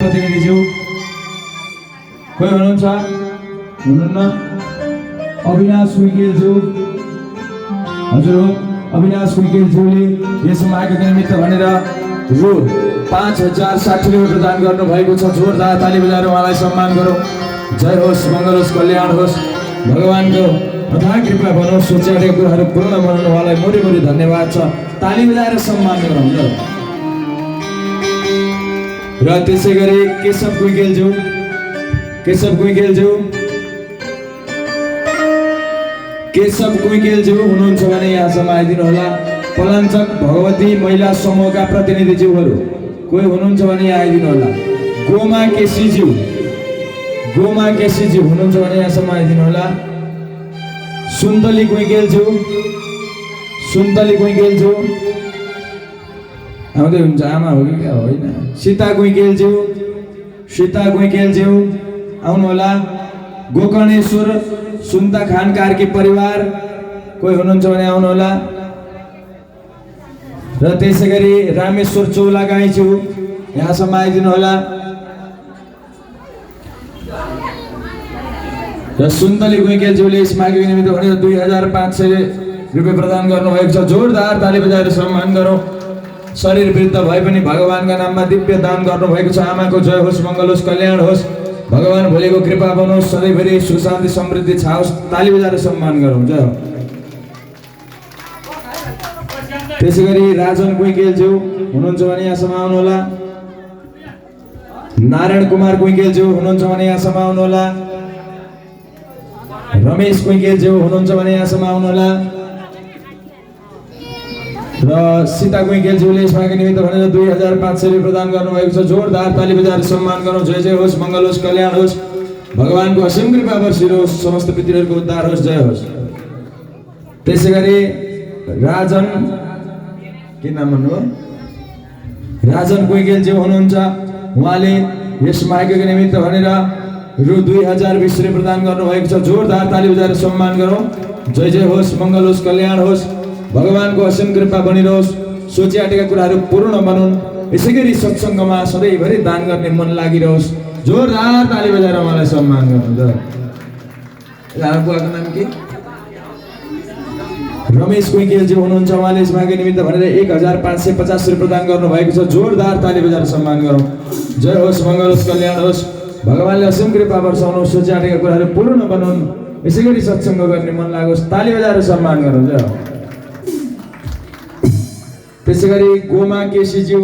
प्रतिनिधिज्यू कोही हुनुहुन्छ? हुनुहुन्न? अविनाश उइकेलज्यू हजुर हो। अविनाश उइकेलज्यूले यस मागको निमित्त भनेर रु 5060 रुपैयाँ प्रदान गर्नुभएको छ। जोरदार ताली बजाएर उहाँलाई सम्मान गरौँ। जय होस्, मङ्गल होस्, कल्याण होस्, भगवानको अथाह कृपा बनोस्, सोचेका कुराहरू पूर्ण बनाउनु उहाँलाई मोरी मोरी धन्यवाद छ। ताली बजाएर सम्मान गरौँ। र त्यसै गरी केशव कुइकेलज्यू हुनुहुन्छ भने यहाँसम्म आइदिनु होला। पलाञ्चक भगवती महिला समूहका प्रतिनिधिज्यूहरू कोही हुनुहुन्छ भने यहाँ आइदिनु होला। गोमा केसीज्यू हुनुहुन्छ भने यहाँसम्म आइदिनु होला। सुन्तली कुइकेलज्यू आउँदै हुन्छ। आमा हो कि क्या होइन? सीता कुइकेलज्यू आउनु होला। गोकर्णेश्वर सुन्ता खान कार्की परिवार कोही हुनुहुन्छ भने आउनु होला। र त्यसै गरी रामेश्वर चौला गाईज्यू यहाँसम्म आइदिनु होला। र सुन्तली कुइकेलज्यूले यस मागको निमित्त भनेर 2500 रुपैयाँ प्रदान गर्नुभएको छ। जोरदार ताली बजाएर सम्मान गरौँ। शरीर वृद्ध भए पनि भगवानका नाममा दिव्य दान गर्नुभएको छ। आमाको जय होस्, मङ्गल होस्, कल्याण होस्, भगवान भोलिको कृपा बनोस्, सधैँभरि सुशान्ति समृद्धि छाओस्। ताली बजाएर सम्मान गरौँ। जय हो। त्यसै गरी राजन कुइकेलज्यू हुनुहुन्छ भने यहाँसम्म आउनु होला। नारायण कुमार कुइकेलज्यू हुनुहुन्छ भने यहाँसम्म आउनु होला। रमेश कुइकेलज्यू हुनुहुन्छ भने यहाँसम्म आउनु होला। र सीता कुइकेलज्यूले यसमा निमित्त भनेर 2500 रुपैयाँ प्रदान गर्नुभएको छ। जोरदार ताली बजाएर सम्मान गरौँ। जय जय होस्, मङ्गल होस्, कल्याण होस्, भगवानको असीम कृपा बर्सिरोस्, समस्त पृथ्वीहरूको उद्धार होस्। जय होस्। त्यसै गरी राजन के नाम भन्नुभयो? राजन कुइकेलज्यू हुनुहुन्छ। उहाँले यस मागको निमित्त भनेर रु 2020 रुपैयाँ प्रदान गर्नुभएको छ। जोरदार ताली बजाएर सम्मान गरौँ। जय जय होस्, मङ्गल होस्, कल्याण होस्, भगवानको असीम कृपा बनिरहोस्, सोचे आँटेका कुराहरू पूर्ण बनुन्। यसै गरी सत्सङ्गमा सधैँभरि दान गर्ने मन लागिरहोस्। जोरदार ताली बजाएर उहाँलाई सम्मान गर्नुहुन्छ। बुवाको नाम के? रमेश कुइकेलज्यू हुनुहुन्छ। उहाँले यस मागको निमित्त भनेर 1550 रुपैयाँ प्रदान गर्नुभएको छ। जोरदार ताली बजाएर सम्मान गरौँ। जय होस्, मङ्गल होस्, कल्याण होस्, भगवानले असीम कृपा वर्षाउनु, सोचे आँटेका कुराहरू पूर्ण बनुन्। यसै गरी सत्सङ्ग गर्ने मन लागोस्। ताली बजाएर सम्मान गरौँ। जय हो। त्यसै गरी गोमा केसीज्यू